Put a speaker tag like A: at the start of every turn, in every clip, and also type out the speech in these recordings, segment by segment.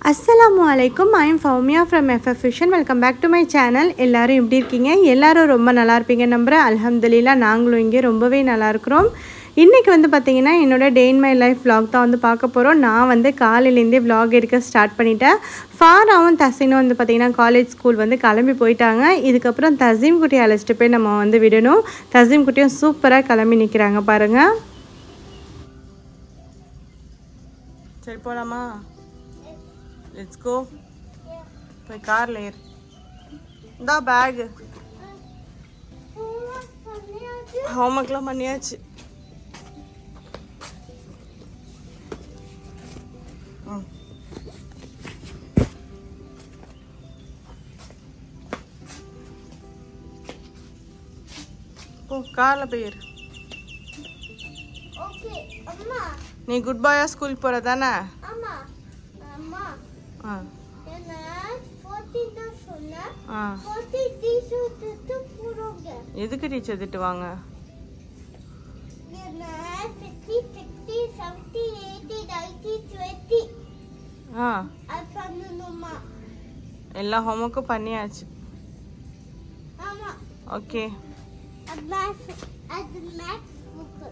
A: Assalamualaikum. I am Faumia from FF Vision. Welcome back to my channel. எல்லாரும் எப்படி இருக்கீங்க? எல்லாரும் ரொம்ப நல்லா இருப்பீங்க நம்புறேன். அல்ஹம்துலில்லாஹ் நாங்களும் இங்கே ரொம்பவே நல்லா இருக்கிறோம். இன்னைக்கு வந்து பாத்தீங்கன்னா என்னோட டே இன் மை லைஃப் vlog தான் வந்து பார்க்க போறோம். நான் வந்து காலையில இருந்தே vlog எடுக்க ஸ்டார்ட் பண்ணிட்டேன். ஃபாராவும் தஸீனும் வந்து பாத்தீங்கன்னா காலேஜ் ஸ்கூல் வந்து கிளம்பி போயிட்டாங்க. இதுக்கு அப்புறம் தஸீம் குட்டி அழைச்சிட்டு போய் நம்ம வந்து விடணும். தஸீம் குட்டியும் சூப்பரா கிளம்பி நிக்கறாங்க பாருங்க. சரி போலாமா? Let's go. My car layer. The bag. Homework la பண்ணியாச்சு. ஓ கார்ல போயிரு.
B: ஓகே அம்மா
A: நீ குட் பாயா ஸ்கூல் போறதானே?
B: அம்மா அம்மா என்ன 14 தான் சொன்னா 40 டீச்சர் போறோங்க.
A: எதுக்கு டீச்சர் திட்டுவாங்க?
B: என்ன 50 60 70 80 90 20 அது பண்ணணுமா?
A: எல்லா ஹோம்வொர்க்கும் பண்ணியாச்சு.
B: ஆமா
A: ஓகே
B: அது மேக்ஸ் புக்.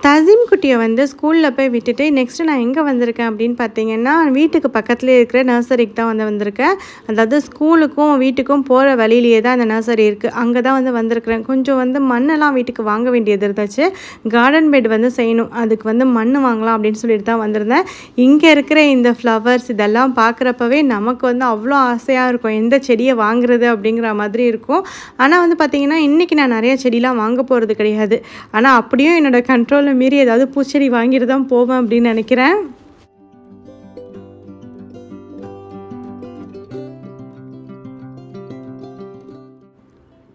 A: தஸீம் குட்டியை வந்து ஸ்கூலில் போய் விட்டுட்டு நெக்ஸ்ட்டு நான் எங்கே வந்திருக்கேன் அப்படின்னு பார்த்தீங்கன்னா வீட்டுக்கு பக்கத்துலேயே இருக்கிற நர்சரிக்கு தான் வந்திருக்கேன். அதாவது ஸ்கூலுக்கும் வீட்டுக்கும் போகிற வழியிலேயே தான் அந்த நர்சரி இருக்குது. அங்கே தான் வந்திருக்கிறேன். கொஞ்சம் மண்ணெல்லாம் வீட்டுக்கு வாங்க வேண்டியது இருந்துச்சு. கார்டன் பெட் செய்யணும். அதுக்கு மண் வாங்கலாம் அப்படின்னு சொல்லிட்டு தான் வந்திருந்தேன். இங்கே இருக்கிற இந்த ஃப்ளவர்ஸ் இதெல்லாம் பார்க்குறப்பவே நமக்கு அவ்வளோ ஆசையாக இருக்கும். எந்த செடியை வாங்குறது அப்படிங்கிற மாதிரி இருக்கும். ஆனால் பார்த்தீங்கன்னா இன்றைக்கி நான் நிறைய செடிலாம் வாங்க போகிறது கிடையாது. ஆனால் அப்படியும் என்னோடய கண்ட்ரோலில் மீறி ஏதாவது பூச்செடி வாங்கிட்டு தான் போவேன் அப்படின்னு நினைக்கிறேன்.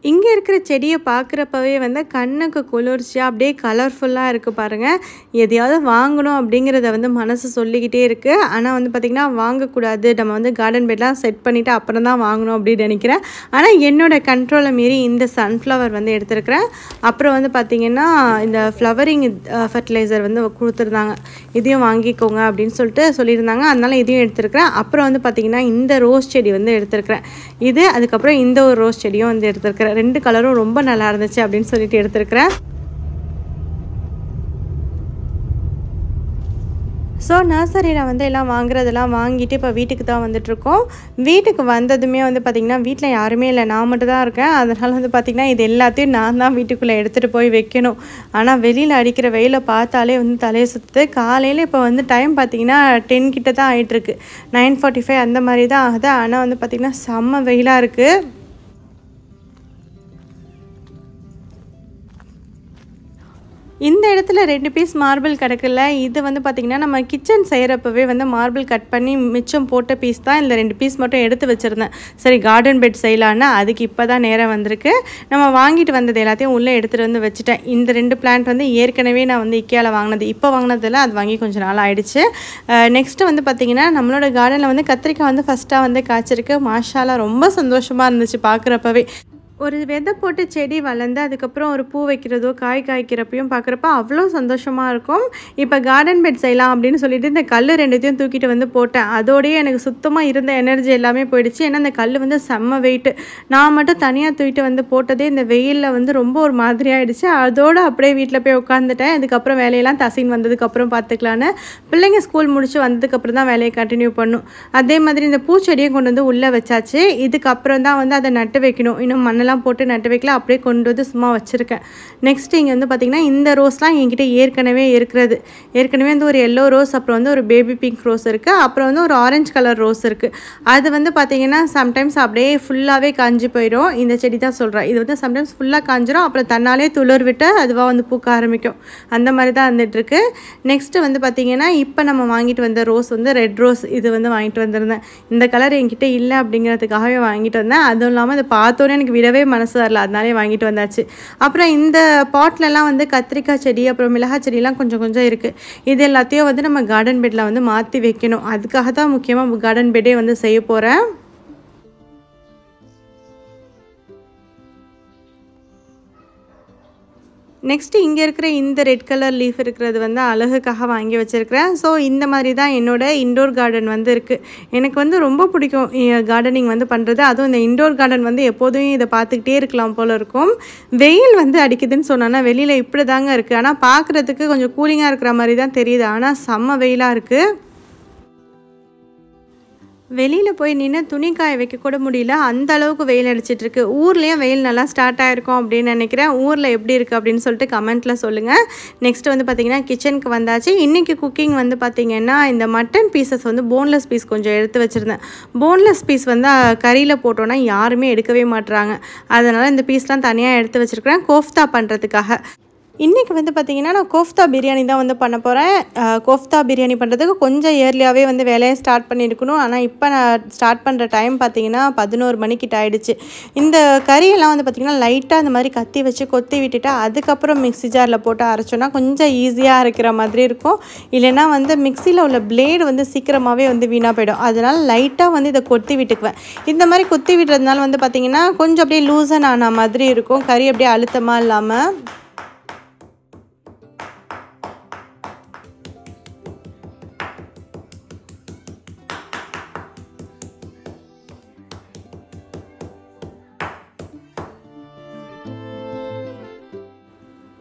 A: இங்கே இருக்கிற செடியை பார்க்குறப்பவே கண்ணுக்கு குளிர்ச்சியாக அப்படியே கலர்ஃபுல்லாக இருக்குது பாருங்கள். எதையாவது வாங்கணும் அப்படிங்கிறத மனசு சொல்லிக்கிட்டே இருக்குது. ஆனால் பார்த்திங்கன்னா வாங்கக்கூடாது, நம்ம கார்டன் பெட்லாம் செட் பண்ணிவிட்டு அப்புறம் தான் வாங்கணும் அப்படின்னு நினைக்கிறேன். ஆனால் என்னோடய கண்ட்ரோலை மீறி இந்த சன்ஃப்ளவர் எடுத்துருக்கிறேன். அப்புறம் பார்த்திங்கன்னா இந்த ஃப்ளவரிங் ஃபர்டிலைசர் கொடுத்துருந்தாங்க. இதையும் வாங்கிக்கோங்க அப்படின்னு சொல்லியிருந்தாங்க. அதனால் இதையும் எடுத்துருக்கிறேன். அப்புறம் பார்த்திங்கன்னா இந்த ரோஸ் செடி எடுத்துருக்கிறேன். இது அதுக்கப்புறம் இந்த ஒரு ரோஸ் செடியும் எடுத்துருக்கிறேன். ரெண்டு கலரும் ரொம்ப நல்லா இருந்துச்சு அப்படின்னு சொல்லிட்டு எடுத்துருக்கிறேன். ஸோ நர்சரியில் எல்லாம் வாங்குறதெல்லாம் வாங்கிட்டு இப்போ வீட்டுக்கு தான் வந்துட்ருக்கோம். வீட்டுக்கு வந்ததுமே பார்த்திங்கன்னா வீட்டில் யாருமே இல்லை, நான் மட்டும் தான் இருக்கேன். அதனால் பார்த்திங்கன்னா இது எல்லாத்தையும் நான் தான் வீட்டுக்குள்ளே எடுத்துகிட்டு போய் வைக்கணும். ஆனால் வெளியில் அடிக்கிற வெயிலை பார்த்தாலே தலையை சுற்றுது. காலையில் இப்போ டைம் பார்த்திங்கன்னா 10 கிட்ட தான் ஆகிட்டுருக்கு. 9:45 அந்த மாதிரி தான் ஆகுது. ஆனால் பார்த்திங்கன்னா செம்ம வெயிலாக இருக்குது. இந்த இடத்துல 2 பீஸ் மார்பிள் கிடக்கல. இது பார்த்திங்கன்னா நம்ம கிச்சன் செய்கிறப்பவே மார்பிள் கட் பண்ணி மிச்சம் போட்ட பீஸ் தான். இல்லை 2 பீஸ் மட்டும் எடுத்து வச்சுருந்தேன். சரி கார்டன் பெட் செய்யலான்னு அதுக்கு இப்போ தான் நேரம் வந்திருக்கு. நம்ம வாங்கிட்டு வந்தது எல்லாத்தையும் உள்ளே எடுத்துகிட்டு வச்சுட்டேன். இந்த 2 பிளான்ட் ஏற்கனவே நான் இக்கியாவில் வாங்கினது. இப்போ வாங்கினதில் அது வாங்கி கொஞ்சம் நாள் ஆகிடுச்சு. நெக்ஸ்ட்டு பார்த்திங்கன்னா நம்மளோட கார்டனில் கத்திரிக்காய் ஃபஸ்ட்டாக காய்ச்சிருக்கு. மாஷாலா ரொம்ப சந்தோஷமாக இருந்துச்சு பார்க்குறப்பவே. ஒரு விதை போட்டு செடி வளர்ந்து அதுக்கப்புறம் ஒரு பூ வைக்கிறதோ காய் காய்க்கிறப்பையும் பார்க்குறப்ப அவ்வளோ சந்தோஷமாக இருக்கும். இப்போ கார்டன் பெட் செய்யலாம் அப்படின்னு சொல்லிட்டு இந்த கல் 2த்தையும் தூக்கிட்டு போட்டேன். அதோடய எனக்கு சுத்தமாக இருந்த எனர்ஜி எல்லாமே போயிடுச்சு. ஏன்னா இந்த கல் செம்ம வெயிட்டு. நான் மட்டும் தனியாக தூக்கிட்டு போட்டதே இந்த வெயிலில் ரொம்ப ஒரு மாதிரி ஆகிடுச்சு. அதோடு அப்படியே வீட்டில் போய் உட்காந்துட்டேன். இதுக்கப்புறம் வேலையெல்லாம் தஸீன் வந்ததுக்கப்புறம் பார்த்துக்கலான்னு. பிள்ளைங்க ஸ்கூல் முடிச்சு வந்ததுக்கப்புறம் தான் வேலையை கண்டினியூ பண்ணும். அதே மாதிரி இந்த பூச்செடியும் கொண்டு உள்ளே வச்சாச்சு. இதுக்கப்புறம் தான் அதை நட்டு வைக்கணும். இன்னும் மண்ணெல்லாம் போட்டு நட்டு வைக்கல, அப்படியே கொண்டு சும்மா வச்சுருக்கேன். நெக்ஸ்ட் இங்கே பார்த்திங்கன்னா இந்த ரோஸ்லாம் என்கிட்ட ஏற்கனவே இருக்கிறது. ஏற்கனவே ஒரு எல்லோ ரோஸ், அப்புறம் ஒரு பேபி பிங்க் ரோஸ் இருக்குது. அப்புறம் ஒரு ஆரஞ்சு கலர் ரோஸ் இருக்குது. அது பார்த்திங்கன்னா சம்டைம்ஸ் அப்படியே ஃபுல்லாகவே காஞ்சி போயிடும். இந்த செடி தான் சொல்கிறேன். இது சம்டைம்ஸ் ஃபுல்லாக காஞ்சிரும். அப்புறம் தன்னாலே துளிர் விட்டு அதுவாக பூக்க ஆரம்பிக்கும். அந்த மாதிரி தான் வந்துட்டுருக்கு. நெக்ஸ்ட்டு பார்த்திங்கன்னா இப்போ நம்ம வாங்கிட்டு வந்த ரோஸ் ரெட் ரோஸ். இது வாங்கிட்டு வந்திருந்தேன். இந்த கலர் என்கிட்ட இல்லை அப்படிங்கிறதுக்காகவே வாங்கிட்டு வந்தேன். அதுவும் இல்லாமல் அதை பார்த்தோன்னே எனக்கு விடவே மனசு வரல, அதனாலே வாங்கிட்டு வந்தாச்சு. அப்புறம் இந்த பாட்லலாம் கத்திரிக்காய் செடி அப்புறம் மிளகாய் செடியெல்லாம் கொஞ்சம் கொஞ்சம் இருக்குது. இது எல்லாத்தையும் நம்ம கார்டன் பெட்டில் மாற்றி வைக்கணும். அதுக்காக தான் முக்கியமாக கார்டன் பெட்டே செய்ய போகிறேன். நெக்ஸ்ட்டு இங்கே இருக்கிற இந்த ரெட் கலர் லீஃப் இருக்கிறது வந்து அழகுக்காக வாங்கி வச்சுருக்கிறேன். ஸோ இந்த மாதிரி தான் என்னோடய இன்டோர் கார்டன் வந்து இருக்குது. எனக்கு வந்து ரொம்ப பிடிக்கும் கார்டனிங் வந்து பண்ணுறது. அதுவும் இந்த இன்டோர் கார்டன் வந்து எப்போதும் இதை பார்த்துக்கிட்டே இருக்கலாம் போல் இருக்கும். வெயில் வந்து அடிக்குதுன்னு சொன்னோன்னா வெளியில் இப்படி தாங்க இருக்குது. ஆனால் பார்க்குறதுக்கு கொஞ்சம் கூலிங்காக இருக்கிற மாதிரி தான் தெரியுது. ஆனால் செம்ம வெயிலாக இருக்குது. வெளியில் போய் நின்று துணி காய வைக்க கூட முடியல, அந்த அளவுக்கு வெயில் அடிச்சிட்ருக்கு. ஊர்லேயும் வெயில் நல்லா ஸ்டார்ட் ஆகிருக்கும் அப்படின்னு நினைக்கிறேன். ஊரில் எப்படி இருக்குது அப்படின்னு சொல்லிட்டு கமெண்ட்டில் சொல்லுங்கள். நெக்ஸ்ட்டு வந்து பார்த்திங்கன்னா கிச்சனுக்கு வந்தாச்சு. இன்றைக்கி குக்கிங் வந்து பார்த்திங்கன்னா இந்த மட்டன் பீசஸ் வந்து போன்லெஸ் பீஸ் கொஞ்சம் எடுத்து வச்சுருந்தேன். போன்லெஸ் பீஸ் வந்து கறியில் போட்டோன்னா யாருமே எடுக்கவே மாட்டுறாங்க. அதனால் இந்த பீஸ்லாம் தனியாக எடுத்து வச்சுருக்கிறேன் கோஃப்தா பண்ணுறதுக்காக. இன்றைக்கி வந்து பார்த்திங்கன்னா நான் கோஃப்தா பிரியாணி தான் வந்து பண்ண போகிறேன். கோஃப்தா பிரியாணி பண்ணுறதுக்கு கொஞ்சம் ஏர்லியாகவே வந்து வேலையை ஸ்டார்ட் பண்ணியிருக்கணும். ஆனால் இப்போ நான் ஸ்டார்ட் பண்ணுற டைம் பார்த்திங்கன்னா 11 மணிக்கிட்ட ஆகிடுச்சு. இந்த கறியெல்லாம் வந்து பார்த்திங்கன்னா லைட்டாக இந்த மாதிரி கத்தி வச்சு கொத்தி விட்டுட்டு அதுக்கப்புறம் மிக்ஸி ஜாரில் போட்டு அரைச்சோன்னா கொஞ்சம் ஈஸியாக அரைக்கிற மாதிரி இருக்கும். இல்லைன்னா வந்து மிக்சியில் உள்ள பிளேடு வந்து சீக்கிரமாகவே வந்து வீணாக போயிடும். அதனால் லைட்டாக வந்து இதை கொத்தி விட்டுக்குவேன். இந்த மாதிரி கொத்தி விடுறதுனால வந்து பார்த்திங்கன்னா கொஞ்சம் அப்படியே லூசன் ஆன மாதிரி இருக்கும். கறி அப்படியே அழுத்தமாக இல்லாமல்.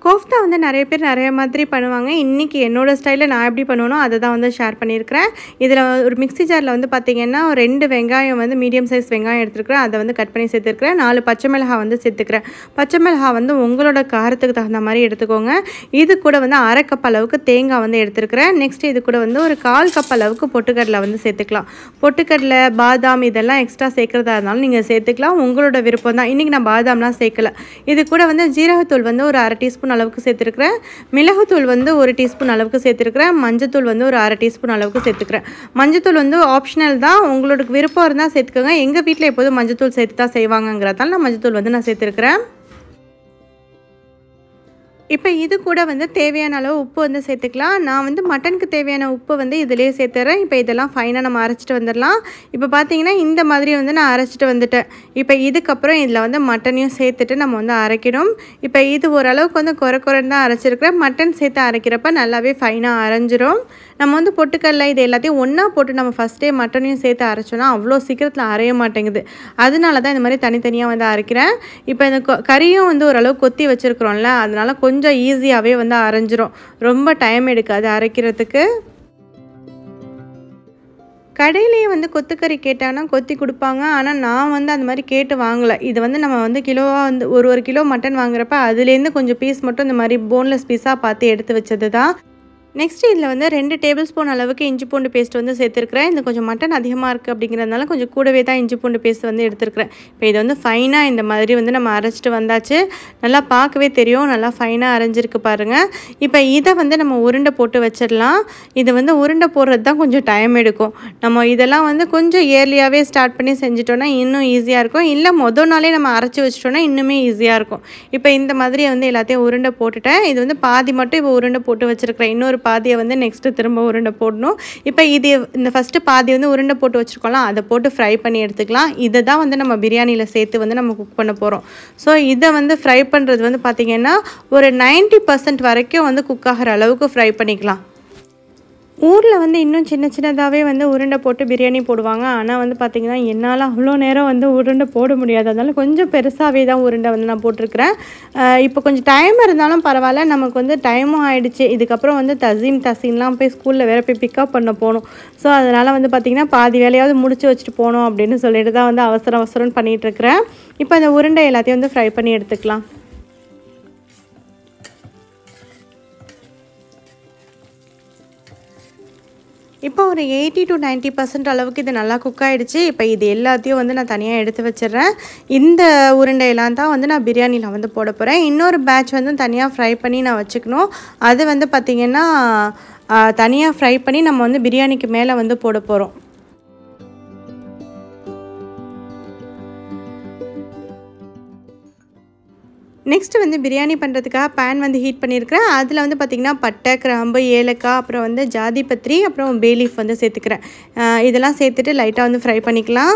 A: கோஃப்தா வந்து நிறைய பேர் நிறைய மாதிரி பண்ணுவாங்க. இன்றைக்கி என்னோடய ஸ்டைலில் நான் எப்படி பண்ணுவேனோ அதை தான் வந்து ஷேர் பண்ணியிருக்கிறேன். இதில் ஒரு மிக்ஸி ஜாரில் வந்து பார்த்திங்கன்னா 2 வெங்காயம் வந்து மீடியம் சைஸ் வெங்காயம் எடுத்துருக்கிறேன். அதை வந்து கட் பண்ணி சேர்த்துருக்கிறேன். 4 பச்சை மிளகாய் வந்து சேர்த்துக்கிறேன். பச்சை மிளகாய் வந்து உங்களோட காரத்துக்கு தகுந்த மாதிரி எடுத்துக்கோங்க. இது கூட வந்து 1/2 கப் அளவுக்கு தேங்காய் வந்து எடுத்துருக்கிறேன். நெக்ஸ்ட்டு இது கூட வந்து ஒரு 1/4 கப் அளவுக்கு பொட்டுக்கடலை வந்து சேர்த்துக்கலாம். பொட்டுக்கடலை, பாதாம் இதெல்லாம் எக்ஸ்ட்ரா சேர்க்குறதா இருந்தாலும் நீங்கள் சேர்த்துக்கலாம். உங்களோட விருப்பம் தான். இன்றைக்கி நான் பாதாம்லாம் சேர்க்கலை. இது கூட வந்து ஜீரகத்தூள் வந்து ஒரு 1/2 டீஸ்பூன் அளவுக்கு சேர்த்துருக்கிறேன். மிளகுத்தூள் வந்து 1 டீஸ்பூன் அளவுக்கு சேர்த்துருக்கிறேன். மஞ்சத்தூள் வந்து ஒரு 1/2 டீஸ்பூன் அளவுக்கு சேர்த்துக்கிறேன். மஞ்சத்தூள் வந்து ஆப்ஷனல் தான். உங்களுக்கு விருப்பம் இருந்தால் சேர்த்துக்கோங்க. எங்கள் வீட்டில் எப்போதும் மஞ்சத்தூள் சேர்த்து தான் செய்வாங்கங்கிறதால நான் மஞ்சத்தூள் வந்து நான் சேர்த்துருக்கிறேன். இப்போ இது கூட வந்து தேவையான அளவு உப்பு வந்து சேர்த்துக்கலாம். நான் வந்து மட்டனுக்கு தேவையான உப்பு வந்து இதிலே சேர்த்துறேன். இப்போ இதெல்லாம் ஃபைனாக நம்ம அரைச்சிட்டு வந்துடலாம். இப்போ பார்த்தீங்கன்னா இந்த மாதிரி வந்து நான் அரைச்சிட்டு வந்துட்டேன். இப்போ இதுக்கப்புறம் இதில் வந்து மட்டனையும் சேர்த்துட்டு நம்ம வந்து அரைக்கணும். இப்போ இது ஓரளவுக்கு வந்து குறைன்னு தான் அரைச்சிருக்கிறேன். மட்டன் சேர்த்து அரைக்கிறப்ப நல்லாவே ஃபைனாக அரைஞ்சிரும். நம்ம வந்து பொட்டுக்கடலை இது எல்லாத்தையும் ஒன்றா போட்டு நம்ம ஃபஸ்ட்டே மட்டனையும் சேர்த்து அரைச்சோன்னா அவ்வளோ சீக்கிரத்தில் அரைய மாட்டேங்குது. அதனால தான் இந்த மாதிரி தனித்தனியாக வந்து அரைக்கிறேன். இப்போ இந்த கறியும் வந்து ஓரளவு கொத்தி வச்சுருக்குறோம்ல, அதனால் கொஞ்சம் ஈஸியாகவே வந்து அரைஞ்சிரும். ரொம்ப டைம் எடுக்காது அரைக்கிறதுக்கு. கடையிலேயே வந்து கொத்துக்கறி கேட்டாங்கன்னா கொத்தி கொடுப்பாங்க. ஆனால் நான் வந்து அந்த மாதிரி கேட்டு வாங்கலை. இது வந்து நம்ம வந்து கிலோவாக வந்து ஒரு கிலோ மட்டன் வாங்குறப்ப அதுலேருந்து கொஞ்சம் பீஸ் மட்டும் இந்த மாதிரி போன்லெஸ் பீஸாக பார்த்து எடுத்து வச்சது தான். நெக்ஸ்ட்டு இதில் வந்து 2 டேபிள் ஸ்பூன் அளவுக்கு இஞ்சி பூண்டு பேஸ்ட் வந்து சேர்த்துருக்கிறேன். இது கொஞ்சம் மட்டன் அதிகமாக இருக்குது அப்படிங்கிறதுனால கொஞ்சம் கூடவே தான் இஞ்சி பூண்டு பேஸ்ட் வந்து எடுத்துருக்கிறேன். இப்போ இதை வந்து ஃபைனாக இந்த மாதிரி வந்து நம்ம அரைச்சிட்டு வந்தாச்சு. நல்லா பார்க்கவே தெரியும், நல்லா ஃபைனாக அரைஞ்சிருக்கு பாருங்கள். இப்போ இதை வந்து நம்ம உருண்டை போட்டு வச்சிடலாம். இது வந்து உருண்டை போடுறது தான் கொஞ்சம் டைம் எடுக்கும். நம்ம இதெல்லாம் வந்து கொஞ்சம் ஏர்லியாகவே ஸ்டார்ட் பண்ணி செஞ்சிட்டோன்னா இன்னும் ஈஸியாக இருக்கும். இல்லை மொதல் நாளே நம்ம அரைச்சி வச்சிட்டோன்னா இன்னுமே ஈஸியாக இருக்கும். இப்போ இந்த மாதிரி வந்து எல்லாத்தையும் உருண்டை போட்டுட்டேன். இது வந்து பாதி மட்டும் இப்போ உருண்டை போட்டு வச்சுருக்கிறேன். இன்னொரு பாதியை வந்து நெக்ஸ்ட்டு திரும்ப உருண்டை போடணும். இப்போ இது இந்த ஃபஸ்ட்டு பாதி வந்து உருண்டை போட்டு வச்சுருக்கோம்லாம், அதை போட்டு ஃப்ரை பண்ணி எடுத்துக்கலாம். இதை தான் வந்து நம்ம பிரியாணியில் சேர்த்து வந்து நம்ம குக் பண்ண போகிறோம். ஸோ இதை வந்து ஃப்ரை பண்ணுறது வந்து பார்த்திங்கன்னா ஒரு 90% வரைக்கும் வந்து குக் ஆகிற அளவுக்கு ஃப்ரை பண்ணிக்கலாம். ஊரில் வந்து இன்னும் சின்னதாகவே வந்து உருண்டை போட்டு பிரியாணி போடுவாங்க. ஆனால் வந்து பார்த்திங்கன்னா என்னால் அவ்வளோ நேரம் வந்து உருண்டை போட முடியாது. அதனால கொஞ்சம் பெருசாகவே தான் உருண்டை வந்து நான் போட்டிருக்கிறேன். இப்போ கொஞ்சம் டைம் இருந்தாலும் பரவாயில்ல, நமக்கு வந்து டைமும் ஆகிடுச்சு. இதுக்கப்புறம் வந்து தசீன்லாம் போய் ஸ்கூலில் வேறு போய் பிக்கப் பண்ண போகணும். ஸோ அதனால் வந்து பார்த்திங்கன்னா பாதி வேலையாவது முடிச்சு வச்சுட்டு போகணும் அப்படின்னு சொல்லிட்டு தான் வந்து அவசரம்னு பண்ணிகிட்ருக்கிறேன். இப்போ அந்த உருண்டை எல்லாத்தையும் வந்து ஃப்ரை பண்ணி எடுத்துக்கலாம். இப்போ ஒரு 80 to 90% அளவுக்கு இது நல்லா குக் ஆகிடுச்சு. இப்போ இது எல்லாத்தையும் வந்து நான் தனியாக எடுத்து வச்சிடுறேன். இந்த உருண்டையெல்லாம் தான் வந்து நான் பிரியாணியில் வந்து போட போகிறேன். இன்னொரு பேட்ச் வந்து தனியாக ஃப்ரை பண்ணி நான் வச்சுக்கணும். அது வந்து பார்த்திங்கன்னா தனியாக ஃப்ரை பண்ணி நம்ம வந்து பிரியாணிக்கு மேலே வந்து போட போகிறோம். நெக்ஸ்ட்டு வந்து பிரியாணி பண்ணுறதுக்காக பேன் வந்து ஹீட் பண்ணியிருக்கிறேன். அதில் வந்து பார்த்திங்கன்னா பட்டை, கிராம்பு, ஏலக்காய், அப்புறம் வந்து ஜாதிபத்திரி, அப்புறம் பே லீஃப் வந்து சேர்த்துக்கிறேன். இதெல்லாம் சேர்த்துட்டு லைட்டாக வந்து ஃப்ரை பண்ணிக்கலாம்.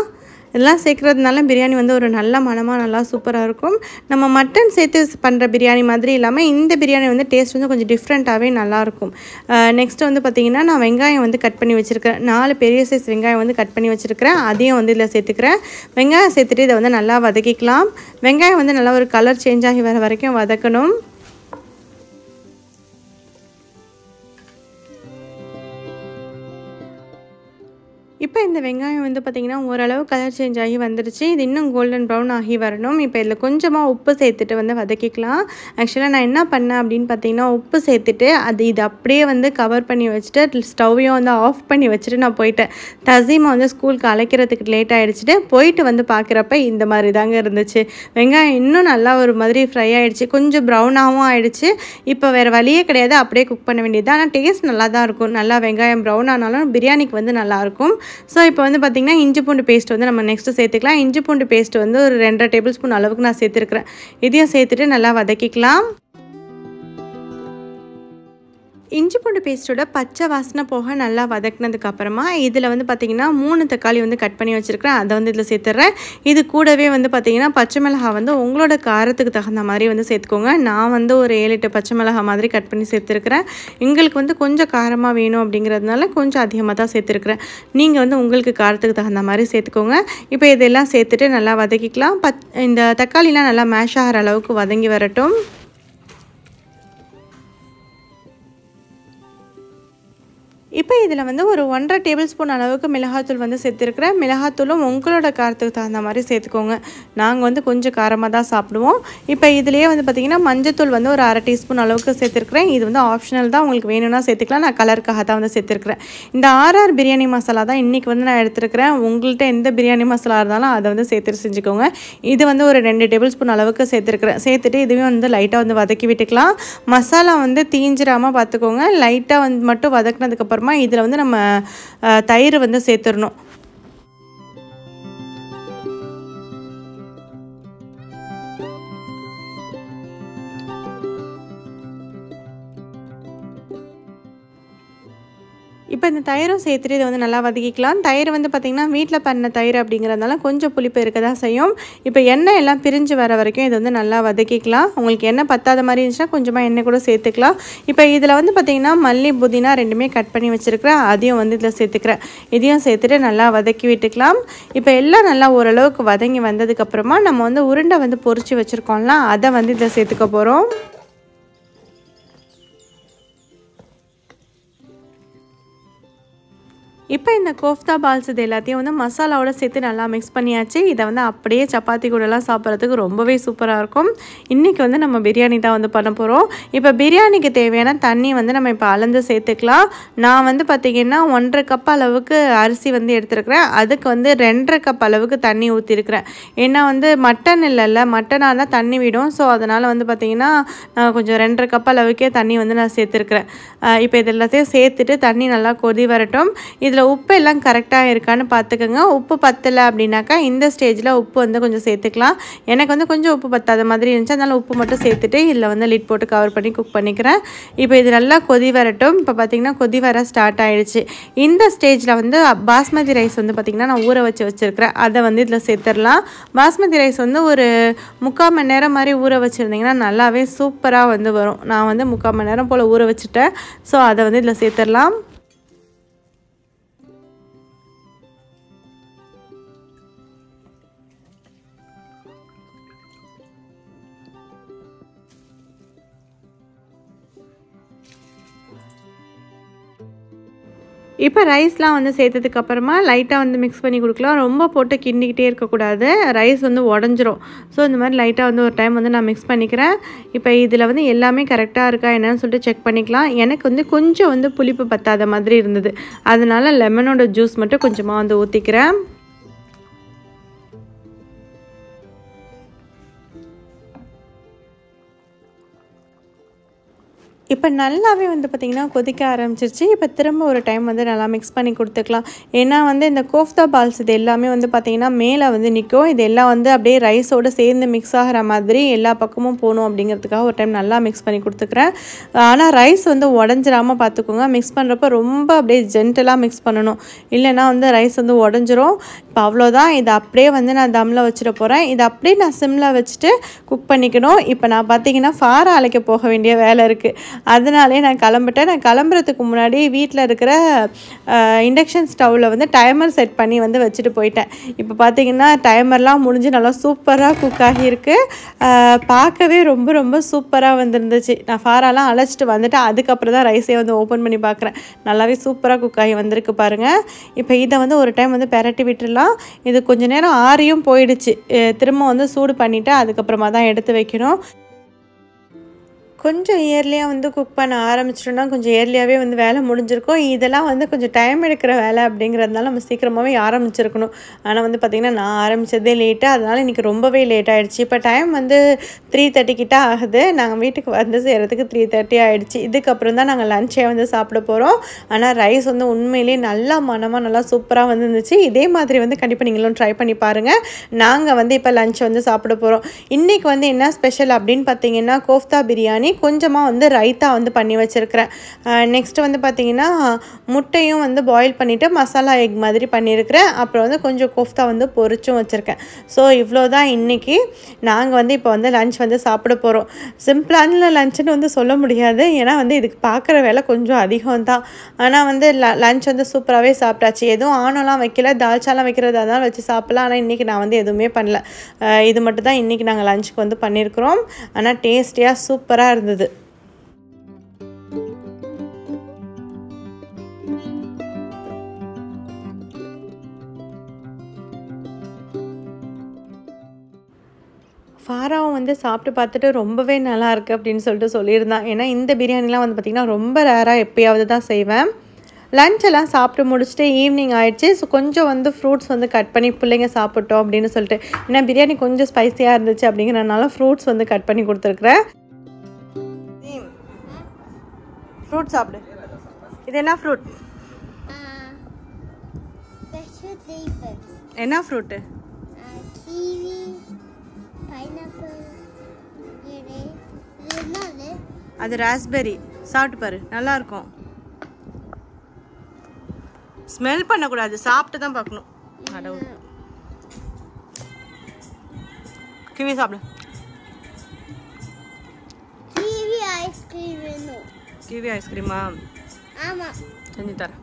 A: இதெல்லாம் சேர்க்குறதுனால பிரியாணி வந்து ஒரு நல்ல மணமாக நல்லா சூப்பராக இருக்கும். நம்ம மட்டன் சேர்த்து பண்ணுற பிரியாணி மாதிரி இல்லாமல் இந்த பிரியாணி வந்து டேஸ்ட் வந்து கொஞ்சம் டிஃப்ரெண்ட்டாகவே நல்லாயிருக்கும். நெக்ஸ்ட்டு வந்து பார்த்திங்கன்னா நான் வெங்காயம் வந்து கட் பண்ணி வச்சுருக்கேன். 4 பெரிய சைஸ் வெங்காயம் வந்து கட் பண்ணி வச்சுருக்கிறேன். அதையும் வந்து இதில் சேர்த்துக்கிறேன். வெங்காயம் சேர்த்துட்டு இதை வந்து நல்லா வதக்கிக்கலாம். வெங்காயம் வந்து நல்லா ஒரு கலர் சேஞ்ச் ஆகி வர வரைக்கும் வதக்கணும். இப்போ இந்த வெங்காயம் வந்து பார்த்திங்கன்னா ஓரளவு கலர் சேஞ்ச் ஆகி வந்துடுச்சு. இது இன்னும் கோல்டன் ப்ரௌன் ஆகி வரணும். இப்போ இதில் கொஞ்சமாக உப்பு சேர்த்துட்டு வந்து வதக்கிக்கலாம். ஆக்சுவலாக நான் என்ன பண்ணேன் அப்படின்னு பார்த்தீங்கன்னா உப்பு சேர்த்துட்டு இது அப்படியே வந்து கவர் பண்ணி வச்சுட்டு ஸ்டவ்வையும் வந்து ஆஃப் பண்ணி வச்சுட்டு நான் போயிட்டேன். தசீமை வந்து ஸ்கூலுக்கு அழைக்கிறதுக்கு லேட் ஆகிடுச்சிட்டு போயிட்டு வந்து பார்க்குறப்ப இந்த மாதிரி தாங்க இருந்துச்சு. வெங்காயம் இன்னும் நல்லா ஒரு மாதிரி ஃப்ரை ஆகிடுச்சு. கொஞ்சம் ப்ரௌனாகவும் ஆகிடுச்சு. இப்போ வேறு வழியே கிடையாது, அப்படியே குக் பண்ண வேண்டியது. ஆனால் டேஸ்ட் நல்லா தான் இருக்கும். நல்லா வெங்காயம் ப்ரௌன் ஆனாலும் பிரியாணிக்கு வந்து நல்லாயிருக்கும். ஸோ இப்போ வந்து பார்த்திங்கன்னா இஞ்சி பூண்டு பேஸ்ட் வந்து நம்ம நெக்ஸ்ட்டு சேர்த்துக்கலாம். இஞ்சி பூண்டு பேஸ்ட் வந்து ஒரு 2.5 டேபிள் ஸ்பூன் அளவுக்கு நான் சேர்த்துருக்கிறேன். இதையும் சேர்த்துட்டு நல்லா வதக்கிக்கலாம். இஞ்சி பூண்டு பேஸ்ட்டோட பச்சை வாசனை போக நல்லா வதக்கினதுக்கப்புறமா இதில் வந்து பார்த்திங்கன்னா 3 தக்காளி வந்து கட் பண்ணி வச்சுருக்கிறேன். அதை வந்து இதில் சேர்த்துட்றேன். இது கூடவே வந்து பார்த்திங்கன்னா பச்சை மிளகாய் வந்து உங்களோட காரத்துக்கு தகுந்த மாதிரி வந்து சேர்த்துக்கோங்க. நான் வந்து ஒரு 7-8 பச்சை மிளகாய் மாதிரி கட் பண்ணி சேர்த்துருக்கிறேன். எங்களுக்கு வந்து கொஞ்சம் காரமாக வேணும் அப்படிங்கிறதுனால கொஞ்சம் அதிகமாக தான் சேர்த்துருக்குறேன். நீங்கள் வந்து உங்களுக்கு காரத்துக்கு தகுந்த மாதிரி சேர்த்துக்கோங்க. இப்போ இதெல்லாம் சேர்த்துட்டு நல்லா வதக்கிக்கலாம். இந்த தக்காளிலாம் நல்லா மேஷ் ஆகிற அளவுக்கு வதங்கி வரட்டும். இப்போ இதில் வந்து ஒரு 1.5 டேபிள் ஸ்பூன் அளவுக்கு மிளகாத்தூள் வந்து சேர்த்துருக்குறேன். மிளகாத்தூளும் உங்களோட காரத்துக்கு தகுந்த மாதிரி சேர்த்துக்கோங்க. நாங்கள் வந்து கொஞ்சம் காரமாக தான் சாப்பிடுவோம். இப்போ இதிலேயே வந்து பார்த்திங்கன்னா மஞ்சத்தூள் வந்து ஒரு 1/2 டீஸ்பூன் அளவுக்கு சேர்த்துருக்குறேன். இது வந்து ஆப்ஷனல் தான், உங்களுக்கு வேணும்னா சேர்த்துக்கலாம். நான் கலருக்காக தான் வந்து சேர்த்துருக்குறேன். இந்த RR பிரியாணி மசாலா தான் இன்றைக்கி வந்து நான் எடுத்துருக்கிறேன். உங்கள்கிட்ட எந்த பிரியாணி மசாலா இருந்தாலும் அதை வந்து சேர்த்துட்டு செஞ்சுக்கோங்க. இது வந்து ஒரு 2 டேபிள் ஸ்பூன் அளவுக்கு சேர்த்துருக்குறேன். சேர்த்துட்டு இதுவே வந்து லைட்டாக வந்து வதக்கி விட்டுக்கலாம். மசாலா வந்து தீஞ்சிராமல் பார்த்துக்கோங்க. லைட்டாக வந்து மட்டும் வதக்கினதுக்கப்புறம் இதில் வந்து நம்ம தயிர் வந்து சேர்த்துடணும். இப்போ இந்த தயிரும் சேர்த்துட்டு இதை வந்து நல்லா வதக்கிக்கலாம். தயிர் வந்து பார்த்திங்கன்னா வீட்டில் பண்ண தயிர் அப்படிங்கிறதுனால கொஞ்சம் புளிப்பு இருக்க தான் செய்யும். இப்போ எண்ணெய் எல்லாம் பிரிஞ்சு வர வரைக்கும் இதை வந்து நல்லா வதக்கிக்கலாம். உங்களுக்கு எண்ணெய் பத்தாத மாதிரி இருந்துச்சுன்னா கொஞ்சமாக எண்ணெய் கூட சேர்த்துக்கலாம். இப்போ இதில் வந்து பார்த்திங்கன்னா மல்லி புதினா ரெண்டுமே கட் பண்ணி வச்சுருக்கிறேன். அதையும் வந்து இதில் சேர்த்துக்கிறேன். இதையும் சேர்த்துட்டு நல்லா வதக்கி விட்டுக்கலாம். இப்போ எல்லாம் நல்லா ஓரளவுக்கு வதங்கி வந்ததுக்கப்புறமா நம்ம வந்து உருண்டை வந்து பொரிச்சு வச்சுருக்கோம்ல, அதை வந்து இதில் சேர்த்துக்க போகிறோம். இப்போ இந்த கோஃப்தா பால்ஸ் இது எல்லாத்தையும் வந்து மசாலாவோட சேர்த்து நல்லா மிக்ஸ் பண்ணியாச்சு. இதை வந்து அப்படியே சப்பாத்தி கூடலாம் சாப்பிட்றதுக்கு ரொம்பவே சூப்பராக இருக்கும். இன்றைக்கி வந்து நம்ம பிரியாணி தான் வந்து பண்ண போகிறோம். இப்போ பிரியாணிக்கு தேவையான தண்ணி வந்து நம்ம இப்போ அளந்து சேர்த்துக்கலாம். நான் வந்து பார்த்திங்கன்னா 1.5 கப் அளவுக்கு அரிசி வந்து எடுத்துருக்கிறேன். அதுக்கு வந்து 2.5 கப் அளவுக்கு தண்ணி ஊற்றிருக்கிறேன். ஏன்னா வந்து மட்டன் இல்லைல்ல, மட்டனாக தான் தண்ணி விடும். ஸோ அதனால் வந்து பார்த்திங்கன்னா நான் கொஞ்சம் 2.5 கப் அளவுக்கே தண்ணி வந்து நான் சேர்த்துருக்குறேன். இப்போ இது எல்லாத்தையும் சேர்த்துட்டு தண்ணி நல்லா கொதி வரட்டும். இதில் உப்பு எல்லாம் கரெக்டாக இருக்கான்னு பார்த்துக்கோங்க. உப்பு பத்தலை அப்படின்னாக்கா இந்த ஸ்டேஜில் உப்பு வந்து கொஞ்சம் சேர்த்துக்கலாம். எனக்கு வந்து கொஞ்சம் உப்பு பத்தாத மாதிரி இருந்துச்சு, அதனால் உப்பு மட்டும் சேர்த்துட்டு இதில் வந்து லிட் போட்டு கவர் பண்ணி குக் பண்ணிக்கிறேன். இப்போ இது நல்லா கொதி வரட்டும். இப்போ பார்த்திங்கன்னா கொதி வர ஸ்டார்ட் ஆகிடுச்சு. இந்த ஸ்டேஜில் வந்து பாஸ்மதி ரைஸ் வந்து பார்த்திங்கன்னா நான் ஊற வச்சுருக்கிறேன். அதை வந்து இதில் சேர்த்துடலாம். பாஸ்மதி ரைஸ் வந்து ஒரு 3/4 மணி நேரம் மாதிரி ஊற வச்சுருந்திங்கன்னா நல்லாவே சூப்பராக வந்து வரும். நான் வந்து 3/4 மணி நேரம் போல் ஊற வச்சுட்டேன். ஸோ அதை வந்து இதில் சேர்த்துடலாம். இப்போ ரைஸ்லாம் வந்து சேர்த்ததுக்கப்புறமா லைட்டாக வந்து மிக்ஸ் பண்ணி கொடுக்கலாம். ரொம்ப போட்டு கிண்டிக்கிட்டே இருக்கக்கூடாது, ரைஸ் வந்து உடஞ்சிரும். ஸோ இந்த மாதிரி லைட்டாக வந்து ஒரு டைம் வந்து நான் மிக்ஸ் பண்ணிக்கிறேன். இப்போ இதில் வந்து எல்லாமே கரெக்டாக இருக்கா என்னன்னு சொல்லிட்டு செக் பண்ணிக்கலாம். எனக்கு வந்து கொஞ்சம் வந்து புளிப்பு பத்தாத மாதிரி இருந்தது, அதனால லெமனோட ஜூஸ் மட்டும் கொஞ்சமாக வந்து ஊற்றிக்கிறேன். இப்போ நல்லாவே வந்து பார்த்திங்கன்னா கொதிக்க ஆரம்பிச்சிருச்சு. இப்போ திரும்ப ஒரு டைம் வந்து நல்லா மிக்ஸ் பண்ணி கொடுத்துக்கலாம். ஏன்னா வந்து இந்த கோஃப்தா பால்ஸ் இது எல்லாமே வந்து பார்த்திங்கன்னா மேலே வந்து நிற்கும். இது எல்லாம் வந்து அப்படியே ரைஸோடு சேர்ந்து மிக்ஸ் ஆகிற மாதிரி எல்லா பக்கமும் போகணும் அப்படிங்கிறதுக்காக ஒரு டைம் நல்லா மிக்ஸ் பண்ணி கொடுத்துக்கிறேன். ஆனால் ரைஸ் வந்து உடஞ்சிராமல் பார்த்துக்கோங்க. மிக்ஸ் பண்ணுறப்ப ரொம்ப அப்படியே ஜென்டலாக மிக்ஸ் பண்ணணும், இல்லைன்னா வந்து ரைஸ் வந்து உடஞ்சிரும். இப்போ அவ்வளோதான். இதை அப்படியே வந்து நான் தம்மில் வச்சுட போகிறேன். இதை அப்படியே நான் சிம்மில் வச்சுட்டு குக் பண்ணிக்கணும். இப்போ நான் பார்த்திங்கன்னா ஃபாரை அழைக்க போக வேண்டிய வேலை இருக்குது. அதனாலே நான் கிளம்பிட்டேன். நான் கிளம்புறதுக்கு முன்னாடி வீட்டில் இருக்கிற இண்டக்ஷன் ஸ்டவ்வில் வந்து டைமர் செட் பண்ணி வந்து வச்சுட்டு போயிட்டேன். இப்போ பார்த்திங்கன்னா டைமர்லாம் முடிஞ்சு நல்லா சூப்பராக குக் ஆகியிருக்கு. பார்க்கவே ரொம்ப ரொம்ப சூப்பராக வந்துருந்துச்சு. நான் ஃபாரெல்லாம் அழைச்சிட்டு வந்துட்டு அதுக்கப்புறம் தான் ரைஸே வந்து ஓப்பன் பண்ணி பார்க்குறேன். நல்லாவே சூப்பராக குக் ஆகி வந்திருக்கு பாருங்கள். இப்போ இதை வந்து ஒரு டைம் வந்து பெரட்டி விட்டுடலாம். இது கொஞ்சம் நேரம் ஆறியும் போயிடுச்சு. திரும்ப வந்து சூடு பண்ணிவிட்டு அதுக்கப்புறமா தான் எடுத்து வைக்கணும். கொஞ்சம் இயர்லியாக வந்து குக் பண்ண ஆரம்பிச்சிட்டோன்னா கொஞ்சம் இயர்லியாகவே வந்து வேலை முடிஞ்சிருக்கும். இதெல்லாம் வந்து கொஞ்சம் டைம் எடுக்கிற வேலை அப்படிங்கிறதுனால நம்ம சீக்கிரமாகவே ஆரம்பிச்சிருக்கணும். ஆனால் வந்து பார்த்திங்கன்னா நான் ஆரம்பித்ததே லேட்டு, அதனால் இன்றைக்கி ரொம்பவே லேட் ஆகிடுச்சு. இப்போ டைம் வந்து 3:30 கிட்ட ஆகுது. நாங்கள் வீட்டுக்கு வந்து செய்கிறதுக்கு 3:30 ஆகிடுச்சு. இதுக்கப்புறம் தான் நாங்கள் லஞ்சே வந்து சாப்பிட போகிறோம். ஆனால் ரைஸ் வந்து உண்மையிலே நல்லா மனமாக நல்லா சூப்பராக வந்துருந்துச்சு. இதே மாதிரி வந்து கண்டிப்பாக நீங்களும் ட்ரை பண்ணி பாருங்கள். நாங்கள் வந்து இப்போ லஞ்ச் வந்து சாப்பிட போகிறோம். இன்றைக்கி வந்து என்ன ஸ்பெஷல் அப்படின்னு பார்த்தீங்கன்னா கோஃப்தா பிரியாணி, கொஞ்சமாக வந்து ரைத்தா வந்து பண்ணி வச்சுருக்கிறேன். நெக்ஸ்ட்டு வந்து பார்த்திங்கன்னா முட்டையும் வந்து பாயில் பண்ணிவிட்டு மசாலா எக் மாதிரி பண்ணியிருக்கிறேன். அப்புறம் வந்து கொஞ்சம் கோஃப்தா வந்து பொரிச்சும் வச்சுருக்கேன். ஸோ இவ்வளோ தான் இன்றைக்கி. நாங்கள் வந்து இப்போ வந்து லன்ச் வந்து சாப்பிட போகிறோம். சிம்பிளான லஞ்சுன்னு வந்து சொல்ல முடியாது, ஏன்னா வந்து இதுக்கு பார்க்குற வேலை கொஞ்சம் அதிகம் தான். ஆனால் வந்து லன்ச் வந்து சூப்பராகவே சாப்பிட்டாச்சு. எதுவும் ஆனோலாம் வைக்கல, தால்ச்சாலாம் வைக்கிறதா தான் வச்சு சாப்பிட்லாம். ஆனால் இன்றைக்கி நான் வந்து எதுவுமே பண்ணல. இது மட்டும் தான் இன்றைக்கி நாங்கள் லஞ்சுக்கு வந்து பண்ணியிருக்கிறோம். ஆனால் டேஸ்டியாக சூப்பராக இருந்தது. ஃபாராவும் வந்து சாப்பிட்டு பார்த்துட்டு ரொம்பவே நல்லா இருக்குது அப்படின்னு சொல்லியிருந்தான். ஏன்னா இந்த பிரியாணிலாம் வந்து பார்த்திங்கன்னா ரொம்ப ரேராக எப்பயாவது தான் செய்வேன். லஞ்செல்லாம் சாப்பிட்டு முடிச்சுட்டு ஈவினிங் ஆகிடுச்சு. ஸோ கொஞ்சம் வந்து ஃப்ரூட்ஸ் வந்து கட் பண்ணி பிள்ளைங்க சாப்பிட்டோம் அப்படின்னு சொல்லிட்டு, ஏன்னா பிரியாணி கொஞ்சம் ஸ்பைஸியாக இருந்துச்சு அப்படிங்கிறனால ஃப்ரூட்ஸ் வந்து கட் பண்ணி கொடுத்துருக்குறேன். ஃப்ரூட் சாப்பிடு. இது என்ன ஃப்ரூட்? என்ன ஃப்ரூட்டு?
B: கிவி, பைனாப்பிள்,
A: அது ராஸ்பெரி. சாப்பிட்டு பாரு, நல்லா இருக்கும். ஸ்மெல் பண்ணக்கூடாது, சாப்பிட்டு தான் பார்க்கணும். கிவி சாப்பிடு.
B: கிவி ஐஸ்கிரீம் வேணும்.
A: கிவி ஐஸ்கிரீமா?
B: ஆமாம்,
A: செஞ்சு தரேன்.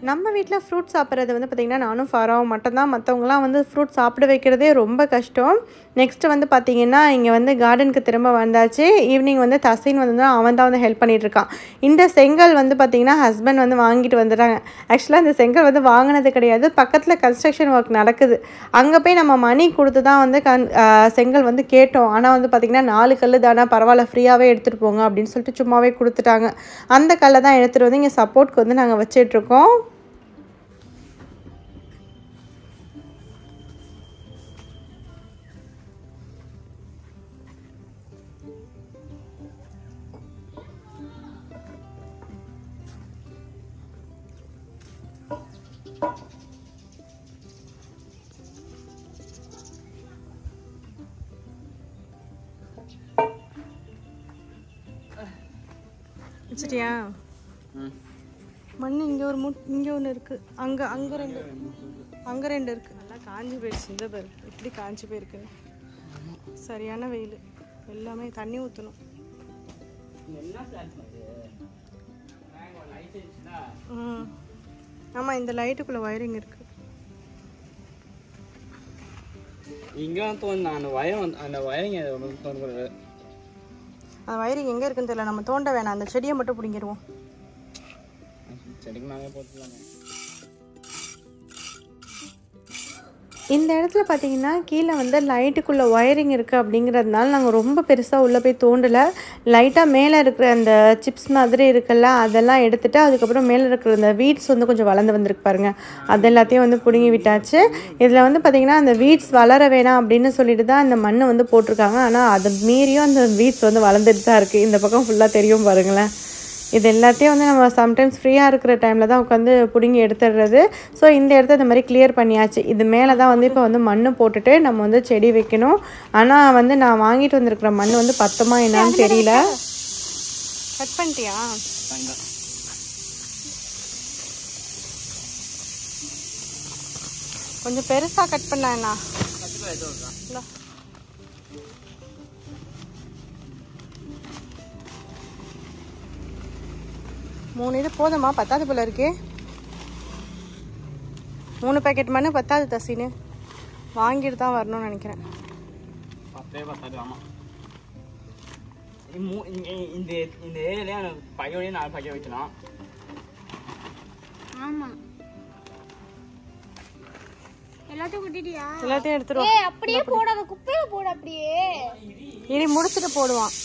B: நம்ம
A: வீட்டில் ஃப்ரூட் சாப்பிட்றது வந்து பார்த்திங்கன்னா நானும் ஃபாராவும் மட்டும்தான். மற்றவங்களாம் வந்து ஃப்ரூட் சாப்பிட வைக்கிறதே ரொம்ப கஷ்டம். நெக்ஸ்ட்டு வந்து பார்த்திங்கன்னா இங்கே வந்து கார்டனுக்கு திரும்ப வந்தாச்சு. ஈவினிங் வந்து தசைன் வந்து அவன் தான் வந்து ஹெல்ப் பண்ணிகிட்ருக்கான். இந்த செங்கல் வந்து பார்த்திங்கன்னா ஹஸ்பண்ட் வந்து வாங்கிட்டு வந்துடுறாங்க. ஆக்சுவலாக இந்த செங்கல் வந்து வாங்கினது கிடையாது, பக்கத்தில் கன்ஸ்ட்ரக்ஷன் ஒர்க் நடக்குது. அங்கே போய் நம்ம மணி கொடுத்து தான் வந்து செங்கல் வந்து கேட்டோம். ஆனால் வந்து பார்த்திங்கன்னா 4 கல் தானே, பரவாயில்ல ஃப்ரீயாகவே எடுத்துகிட்டு போங்க அப்படின்னு சொல்லிட்டு சும்மாவே கொடுத்துட்டாங்க. அந்த கல்லை தான் எடுத்துகிட்டு வந்து இங்கே சப்போர்ட்க்கு வந்து நாங்கள் வச்சிட்ருக்கோம். வச்சிட்டியா? மண் இங்கே ஒரு இங்கே ஒன்று இருக்குது, அங்கே ரெண்டு இருக்குது. நல்லா காஞ்சி போயிடுச்சு. இந்த பேர் எப்படி காஞ்சி போயிருக்கு. சரியான வெயில். எல்லாமே தண்ணி ஊற்றணும். ஆமாம், இந்த லைட்டுக்குள்ளே வயரிங் இருக்குது.
C: இங்கே அந்த வயரிங்
A: அந்த வயரிங் எங்கே இருக்குன்னு தெரியல. நம்ம தோண்ட வேணாம், அந்த செடியை மட்டும் பிடிங்கிடுவோம்.
C: செடிக்கு நாங்கள் போட்டுக்கலாங்க.
A: இந்த இடத்துல பார்த்தீங்கன்னா கீழே வந்து லைட்டுக்குள்ளே ஒயரிங் இருக்குது அப்படிங்கிறதுனால நாங்கள் ரொம்ப பெருசாக உள்ளே போய் தோண்டலை. லைட்டாக மேலே இருக்கிற அந்த சிப்ஸ் மாதிரி இருக்குல்ல அதெல்லாம் எடுத்துகிட்டு அதுக்கப்புறம் மேலே இருக்கிற அந்த வீட்ஸ் வந்து கொஞ்சம் வளர்ந்து வந்திருக்கு பாருங்கள், அது எல்லாத்தையும் வந்து பிடுங்கி விட்டாச்சு. இதில் வந்து பார்த்திங்கன்னா அந்த வீட்ஸ் வளர வேணாம் அப்படின்னு சொல்லிட்டு தான் அந்த மண்ணை வந்து போட்டிருக்காங்க. ஆனால் அது மீறியும் அந்த வீட்ஸ் வந்து வளர்ந்துட்டு தான் இருக்குது. இந்த பக்கம் ஃபுல்லாக தெரியும் பாருங்களேன். இது எல்லாத்தையும் வந்து நம்ம சம்டைம்ஸ் ஃப்ரீயாக இருக்கிற டைமில் தான் உட்காந்து பிடுங்கி எடுத்துடுறது. ஸோ இந்த இடத்த இந்த மாதிரி கிளியர் பண்ணியாச்சு. இது மேலே தான் வந்து இப்போ வந்து மண் போட்டுட்டு நம்ம வந்து செடி வைக்கணும். ஆனால் வந்து நான் வாங்கிட்டு வந்திருக்கிற மண் வந்து பத்தமா என்னன்னு தெரியல. கட் பண்ணிட்டியா? கொஞ்சம் பெருசாக கட் பண்ணா. மூணு இது போதுமா? பத்தாது போல இருக்கு. 3 பேக்கெட் மண்ணு பத்தாது தசின்னு வாங்கிட்டு தான் வரணும்னு நினைக்கிறேன்.
C: பத்தாது. ஆமாம், இந்த ஏரியாலே பையோடய 4 பேக்கெட் வைக்கலாம்.
B: ஆமாம், எல்லாத்தையும் கொட்டிட்டியா?
A: எல்லாத்தையும் எடுத்துருவோம்.
B: அப்படியே போடாத, குப்பையில போட. அப்படியே
A: இனி முடிச்சுட்டு போடுவான்.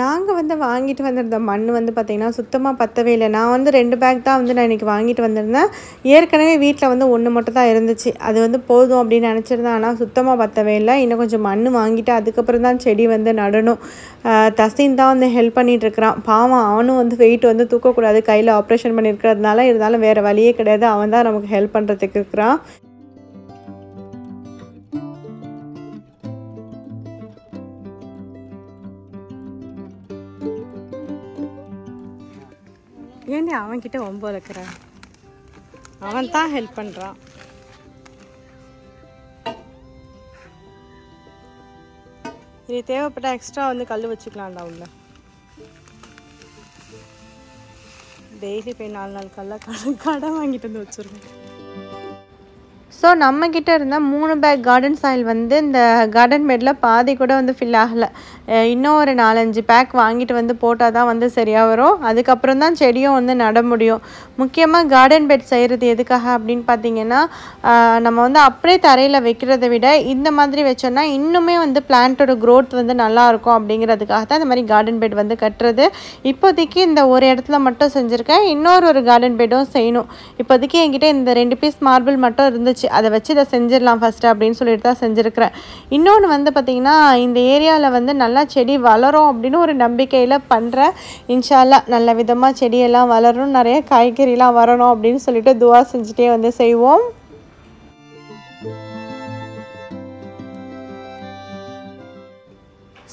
A: நாங்கள் வந்து வாங்கிட்டு வந்திருந்த மண் வந்து பார்த்திங்கன்னா சுத்தமாக பத்தவே இல்லை. நான் வந்து 2 பேக் தான் வந்து நான் இன்றைக்கி வாங்கிட்டு வந்திருந்தேன். ஏற்கனவே வீட்டில் வந்து 1 மட்டும் தான் இருந்துச்சு. அது வந்து போதும் அப்படின்னு நினச்சிருந்தேன். ஆனால் சுத்தமாக பத்தவே இல்லை. இன்னும் கொஞ்சம் மண் வாங்கிட்டு அதுக்கப்புறம் தான் செடி வந்து நடணும். தசின் தான் வந்து ஹெல்ப் பண்ணிகிட்ருக்கிறான். பாவம், அவனும் வந்து வெயிட் வந்து தூக்கக்கூடாது, கையில் ஆப்ரேஷன் பண்ணியிருக்கிறதுனால. இருந்தாலும் வேறு வழியே கிடையாது, அவன் தான் நமக்கு ஹெல்ப் பண்ணுறதுக்கு இருக்கிறான். ஏன்டி அவன்கிட்ட ஒம்பு வைக்கிற? அவன் தான் ஹெல்ப் பண்ணுறான். இது தேவைப்பட்ட எக்ஸ்ட்ரா வந்து கல் வச்சுக்கலாம்டா உள்ள. டெய்லி போய் 4 கல்லை கடை வாங்கிட்டு வந்து வச்சுருக்கேன். ஸோ நம்மக்கிட்ட இருந்த 3 பேக் கார்டன் சாயில் வந்து இந்த கார்டன் பெட்டில் பாதி கூட வந்து ஃபில் ஆகலை. இன்னும் ஒரு 4-5 பேக் வாங்கிட்டு வந்து போட்டால் தான் வந்து சரியாக வரும். அதுக்கப்புறம் தான் செடியும் வந்து நட முடியும். முக்கியமாக கார்டன் பெட் செய்கிறது எதுக்காக அப்படின்னு பார்த்தீங்கன்னா, நம்ம வந்து அப்படியே தரையில் வைக்கிறத விட இந்த மாதிரி வச்சோன்னா இன்னுமே வந்து பிளான்ட்டோட க்ரோத் வந்து நல்லாயிருக்கும். அப்படிங்கிறதுக்காக தான் இந்த மாதிரி கார்டன் பெட் வந்து கட்டுறது. இப்போதைக்கு இந்த ஒரு இடத்துல மட்டும் செஞ்சுருக்கேன். இன்னொரு கார்டன் பெட்டும் செய்யணும். இப்போதைக்கு என்கிட்ட இந்த 2 பீஸ் மார்பிள் மட்டும் இருந்துச்சு. அதை வச்சு இதை செஞ்சிடலாம் ஃபஸ்ட்டு அப்படின்னு சொல்லிட்டு தான் செஞ்சுருக்கிறேன். இன்னொன்று வந்து பார்த்திங்கன்னா, இந்த ஏரியாவில் வந்து நல்லா செடி வளரும் அப்படின்னு ஒரு நம்பிக்கையில் பண்ணுறேன். இன்ஷா அல்லாஹ் நல்ல விதமாக செடியெல்லாம் வளரும், நிறைய காய்கறிலாம் வரணும் அப்படின்னு சொல்லிட்டு துவா செஞ்சுட்டே வந்து செய்வோம்.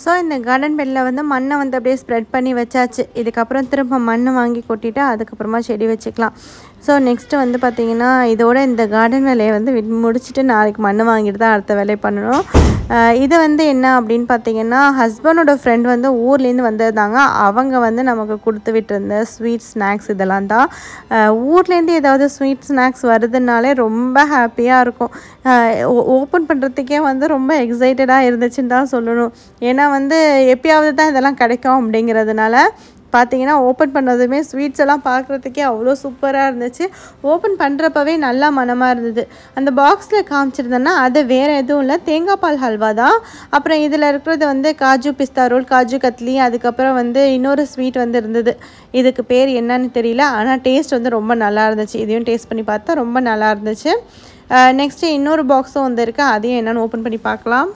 A: ஸோ இந்த கார்டன் பெட்டில் வந்து மண்ணை வந்து அப்படியே ஸ்ப்ரெட் பண்ணி வச்சாச்சு. இதுக்கப்புறம் திரும்ப மண்ணை வாங்கி கொட்டிட்டு அதுக்கப்புறமா செடி வச்சுக்கலாம். ஸோ நெக்ஸ்ட்டு வந்து பார்த்திங்கன்னா, இதோட இந்த கார்டன் வேலையை வந்து முடிச்சுட்டு நாளைக்கு மண் வாங்கிட்டு தான் அடுத்த வேலையை பண்ணணும். இது வந்து என்ன அப்படின்னு பார்த்திங்கன்னா, ஹஸ்பண்டோட ஃப்ரெண்ட் வந்து ஊர்லேருந்து வந்திருந்தாங்க. அவங்க வந்து நமக்கு கொடுத்து விட்டுருந்த ஸ்வீட் ஸ்நாக்ஸ் இதெல்லாம் தான். ஊர்லேருந்து ஏதாவது ஸ்வீட் ஸ்நாக்ஸ் வருதுனாலே ரொம்ப ஹாப்பியாக இருக்கும். ஓப்பன் பண்ணுறதுக்கே வந்து ரொம்ப எக்ஸைட்டடாக இருந்துச்சுன்னு தான் சொல்லணும். ஏன்னா வந்து எப்பயாவது தான் இதெல்லாம் கிடைக்கும் அப்படிங்கிறதுனால பார்த்தீங்கன்னா, ஓப்பன் பண்ணதுமே ஸ்வீட்ஸ் எல்லாம் பார்க்குறதுக்கே அவ்வளோ சூப்பராக இருந்துச்சு. ஓப்பன் பண்ணுறப்பவே நல்லா மனமாக இருந்தது. அந்த பாக்ஸில் காமிச்சிருந்தேன்னா அது வேறு எதுவும் இல்லை, தேங்காய் பால் ஹல்வா தான். அப்புறம் இதில் இருக்கிறது வந்து காஜு பிஸ்தா ரோல், காஜு கத்லி, அதுக்கப்புறம் வந்து இன்னொரு ஸ்வீட் வந்து இருந்தது. இதுக்கு பேர் என்னன்னு தெரியல, ஆனால் டேஸ்ட் வந்து ரொம்ப நல்லா இருந்துச்சு. இதையும் டேஸ்ட் பண்ணி பார்த்தா ரொம்ப நல்லா இருந்துச்சு. நெக்ஸ்ட்டு இன்னொரு பாக்ஸும் வந்து இருக்குது, அதையும் என்னென்னு ஓப்பன் பண்ணி பார்க்கலாம்.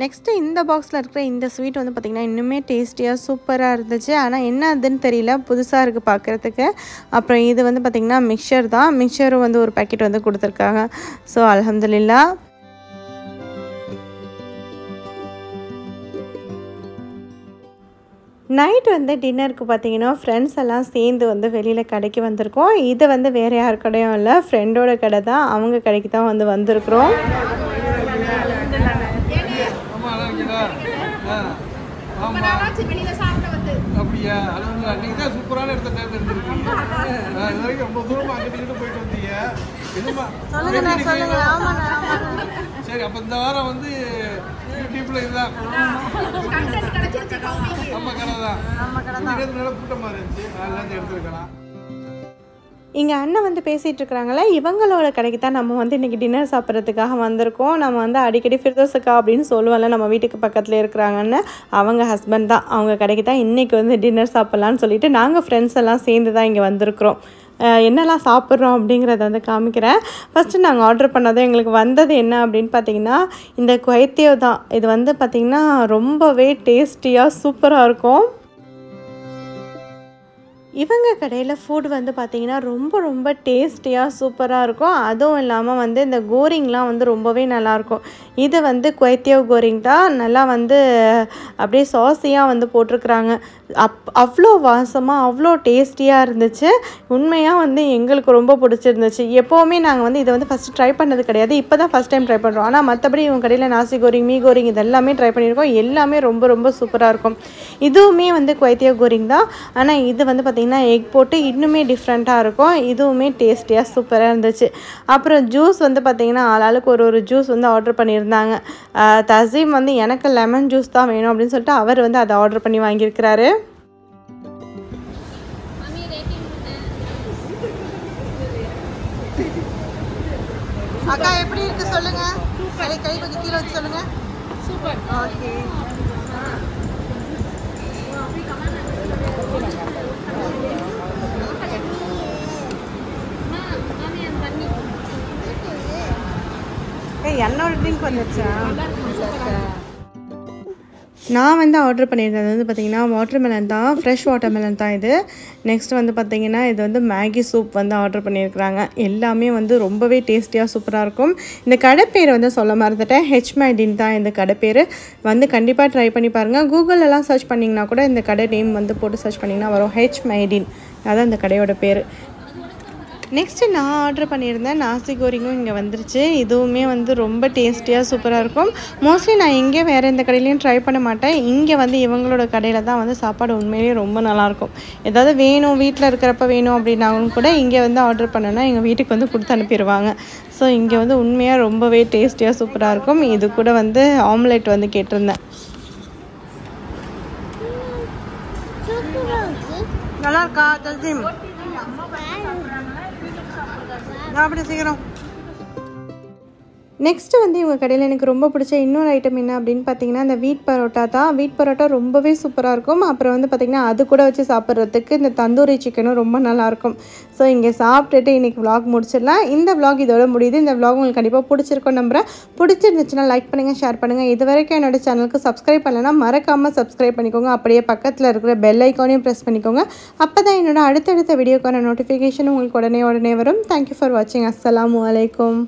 A: நெக்ஸ்ட்டு இந்த பாக்ஸில் இருக்கிற இந்த ஸ்வீட் வந்து பார்த்திங்கன்னா இன்னுமே டேஸ்டியாக சூப்பராக இருந்துச்சு. ஆனால் என்ன அதுன்னு தெரியல, புதுசாக இருக்குது பார்க்குறதுக்கு. அப்புறம் இது வந்து பார்த்திங்கன்னா மிக்சர் தான். மிக்சரும் வந்து ஒரு பேக்கெட் வந்து கொடுத்துருக்காங்க. ஸோ அல்ஹம்துலில்லாஹ். நைட் வந்து டின்னருக்கு பார்த்திங்கன்னா ஃப்ரெண்ட்ஸ் எல்லாம் சேர்ந்து வந்து வெளியில் கடைக்கு வந்திருக்கோம். இது வந்து வேறு யார் கடையும் இல்லை, ஃப்ரெண்டோட கடை தான். அவங்க கடைக்கு தான் வந்து வந்திருக்கிறோம்.
B: வெளியில சாப்பிட
D: அப்படியா? அது அன்னைக்கு தான் சூப்பரான இடத்த தேர்ந்தெடுத்துருக்கீங்க. இது வரைக்கும் ரொம்ப தூரமாக அங்கிட்டு போயிட்டு வந்தீங்க. என்னமா சரி, அப்போ இந்த வாரம் வந்து யூடியூப்ல இதுதான் நம்ம கடை தான். நல்ல கூட்டமாக இருந்துச்சு, அதெல்லாம் எடுத்துருக்கலாம்.
A: இங்கே அண்ணன் வந்து பேசிகிட்டு இருக்கிறாங்களே, இவங்களோட கடைக்கு தான் நம்ம வந்து இன்றைக்கி டின்னர் சாப்பிட்றதுக்காக வந்திருக்கோம். நம்ம வந்து அடிக்கடி ஃபிர்தோஸக்கா அப்படின்னு சொல்லுவோம்ல, நம்ம வீட்டுக்கு பக்கத்தில் இருக்கிறாங்கன்னு. அவங்க ஹஸ்பண்ட் தான், அவங்க கடைக்கு தான் இன்றைக்கி வந்து டின்னர் சாப்பிட்லான்னு சொல்லிட்டு நாங்கள் ஃப்ரெண்ட்ஸ் எல்லாம் சேர்ந்து தான் இங்கே வந்திருக்கிறோம். என்னெல்லாம் சாப்பிட்றோம் அப்படிங்கிறத வந்து காமிக்கிறேன். ஃபஸ்ட்டு நாங்கள் ஆர்டர் பண்ணதும் எங்களுக்கு வந்தது என்ன அப்படின்னு பார்த்திங்கன்னா, இந்த குவைத்தியோ தான். இது வந்து பார்த்திங்கன்னா ரொம்பவே டேஸ்டியாக சூப்பராக இருக்கும். இவங்க கடையில் ஃபுட் வந்து பார்த்திங்கன்னா ரொம்ப டேஸ்டியாக சூப்பராக இருக்கும். அதுவும் இல்லாமல் வந்து இந்த கோரிங்லாம் வந்து ரொம்பவே நல்லாயிருக்கும். இது வந்து குவைத்தியோ கோரிங் தான். நல்லா வந்து அப்படியே சாஸியாக வந்து போட்டிருக்குறாங்க. அவ்வளோ வாசமாக அவ்வளோ டேஸ்டியாக இருந்துச்சு. உண்மையாக வந்து எங்களுக்கு ரொம்ப பிடிச்சிருந்துச்சு. எப்போவுமே நாங்கள் வந்து இதை வந்து ஃபஸ்ட்டு ட்ரை பண்ணது கிடையாது, இப்போ தான் ஃபஸ்ட் டைம் ட்ரை பண்ணுறோம். ஆனால் மற்றபடி இவங்க கடையில் நாசி கோரிங், மீ கோரிங் இது எல்லாமே ட்ரை பண்ணியிருக்கோம். எல்லாமே ரொம்ப சூப்பராக இருக்கும். இதுவுமே வந்து குவைத்தியோ கோரிங் தான். ஆனால் இது வந்து பார்த்திங்கன்னா எக் போட்டு இன்னுமே டிஃப்ரெண்ட்டாக இருக்கும். இதுவுமே டேஸ்டியாக சூப்பராக இருந்துச்சு. அப்புறம் ஜூஸ் வந்து பார்த்திங்கன்னா ஆளாளுக்கு ஒரு ஜூஸ் வந்து ஆர்டர் பண்ணியிருந்தாங்க. தசீம் வந்து எனக்கு லெமன் ஜூஸ் தான் வேணும் அப்படின்னு சொல்லிட்டு அவர் வந்து அதை ஆர்டர் பண்ணி வாங்கியிருக்கிறாரு. அக்கா எப்படி இருக்கு சொல்லுங்க. கை கொஞ்சம் கீழே வச்சு சொல்லுங்க. சூப்பர். ஓகே. என்னோட ட்ரிங்க் வந்துருச்சா? நான் வந்து ஆர்டர் பண்ணியிருந்தது வந்து பார்த்திங்கன்னா வாட்டர்மெலன் தான், ஃப்ரெஷ் வாட்டர்மெலன் தான் இது. நெக்ஸ்ட் வந்து பார்த்திங்கன்னா இது வந்து மேகி சூப் வந்து ஆர்டர் பண்ணியிருக்கிறாங்க. எல்லாமே வந்து ரொம்பவே டேஸ்டியாக சூப்பராக இருக்கும். இந்த கடை பேர் வந்து சொல்ல மறந்துட்டேன், ஹெச் மைடின் தான் இந்த கடை பேர். வந்து கண்டிப்பாக ட்ரை பண்ணி பாருங்கள். கூகுளெல்லாம் சர்ச் பண்ணிங்கன்னா கூட இந்த கடை நேம் வந்து போட்டு சர்ச் பண்ணிங்கன்னா வரும், ஹெச் மைடின், அதான் இந்த கடையோட பேர். நெக்ஸ்ட்டு நான் ஆர்டர் பண்ணியிருந்தேன் நாசி கோரிங்கும் இங்கே வந்துருச்சு. இதுவுமே வந்து ரொம்ப டேஸ்டியாக சூப்பராக இருக்கும். மோஸ்ட்லி நான் எங்கே வேறு எந்த கடையிலையும் ட்ரை பண்ண மாட்டேன். இங்கே வந்து இவங்களோட கடையில் தான் வந்து சாப்பாடு உண்மையிலேயே ரொம்ப நல்லாயிருக்கும். ஏதாவது வேணும், வீட்டில் இருக்கிறப்ப வேணும் அப்படின்னாலும் கூட இங்கே வந்து ஆர்டர் பண்ணோன்னா எங்கள் வீட்டுக்கு வந்து கொடுத்து அனுப்பிடுவாங்க. ஸோ இங்கே வந்து உண்மையாக ரொம்பவே டேஸ்டியாக சூப்பராக இருக்கும். இது கூட வந்து ஆம்லெட் வந்து கேட்டிருந்தேன். நல்லா இருக்கா தசீம்? அப்படி சீக்கிரம். நெக்ஸ்ட்டு வந்து இவங்க கடையில் எனக்கு ரொம்ப பிடிச்ச இன்னொரு ஐட்டம் என்ன அப்படின்னு பார்த்தீங்கன்னா இந்த வீட் பரோட்டா தான். வீட் பரோட்டா ரொம்பவே சூப்பராக இருக்கும். அப்புறம் வந்து பார்த்திங்கன்னா அது கூட வச்சு சாப்பிட்றதுக்கு இந்த தந்தூரி சிக்கனும் ரொம்ப நல்லாயிருக்கும். ஸோ இங்கே சாப்பிட்டுட்டு இன்றைக்கி விலாக் முடிச்சிடலாம். இந்த விலாக் இதோட முடியுது. இந்த விலாக் உங்களுக்கு கண்டிப்பாக பிடிச்சிருக்கோம் நம்புகிறேன். பிடிச்சிருந்துச்சுன்னா லைக் பண்ணுங்கள், ஷேர் பண்ணுங்கள். இது வரைக்கும் என்னோடய சேனலுக்கு சப்ஸ்கிரைப் பண்ணலைன்னா மறக்காமல் சப்ஸ்கிரைப் பண்ணிக்கோங்க. அப்படியே பக்கத்தில் இருக்கிற பெல் ஐக்கானையும் ப்ரெஸ் பண்ணிக்கோங்க. அப்போ தான் என்னோடய அடுத்தடுத்த வீடியோக்கான நோட்டிஃபிகேஷன் உங்களுக்கு உடனே வரும். தேங்க்யூ ஃபார் வாட்சிங். அஸ்ஸலாமு அலைக்கும்.